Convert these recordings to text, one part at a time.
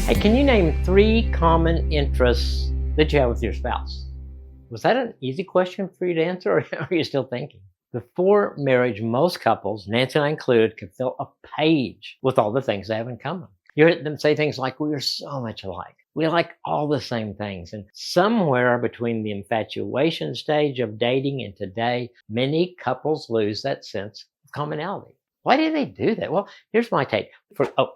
Hey, can you name 3 common interests that you have with your spouse? Was that an easy question for you to answer, or are you still thinking? Before marriage, most couples, Nancy and I included, could fill a page with all the things they have in common. You hear them say things like, "We are so much alike. We like all the same things." And somewhere between the infatuation stage of dating and today, many couples lose that sense of commonality. Why do they do that? Well, here's my take.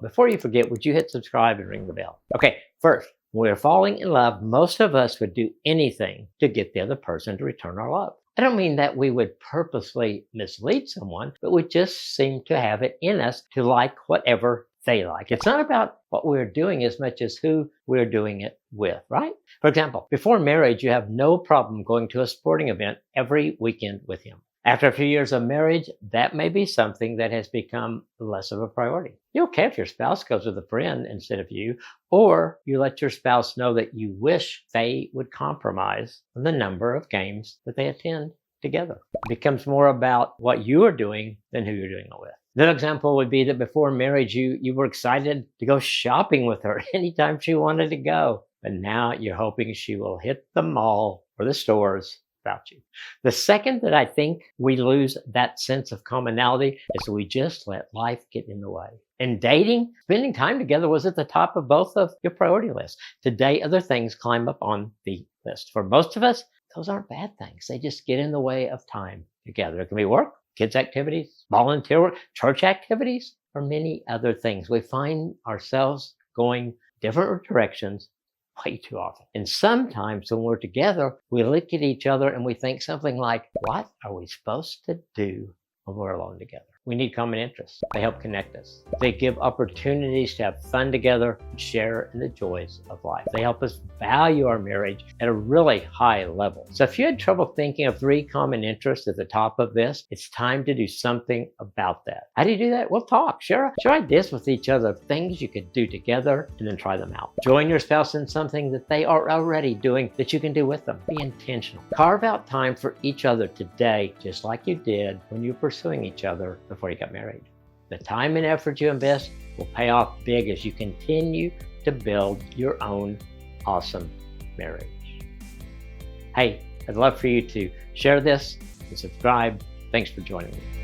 Before you forget, would you hit subscribe and ring the bell? Okay, first, when we're falling in love, most of us would do anything to get the other person to return our love. I don't mean that we would purposely mislead someone, but we just seem to have it in us to like whatever they like. It's not about what we're doing as much as who we're doing it with, right? For example, before marriage, you have no problem going to a sporting event every weekend with him. After a few years of marriage, that may be something that has become less of a priority. You're okay if your spouse goes with a friend instead of you, or you let your spouse know that you wish they would compromise on the number of games that they attend together. It becomes more about what you are doing than who you're doing it with. Another example would be that before marriage, you were excited to go shopping with her anytime she wanted to go. But now you're hoping she will hit the mall or the stores without you. The second that I think we lose that sense of commonality is we just let life get in the way. In dating, spending time together was at the top of both of your priority lists. Today, other things climb up on the list. For most of us, those aren't bad things. They just get in the way of time together. It can be work, kids' activities, volunteer work, church activities, or many other things. We find ourselves going different directions way too often. And sometimes when we're together, we look at each other and we think something like, what are we supposed to do when we're alone together? We need common interests. They help connect us. They give opportunities to have fun together and share in the joys of life. They help us value our marriage at a really high level. So if you had trouble thinking of 3 common interests at the top of this, it's time to do something about that. How do you do that? We'll talk. Share ideas with each other, things you could do together, and then try them out. Join your spouse in something that they are already doing that you can do with them. Be intentional. Carve out time for each other today, just like you did when you were pursuing each other before you got married. The time and effort you invest will pay off big as you continue to build your own awesome marriage. Hey, I'd love for you to share this and subscribe. Thanks for joining me.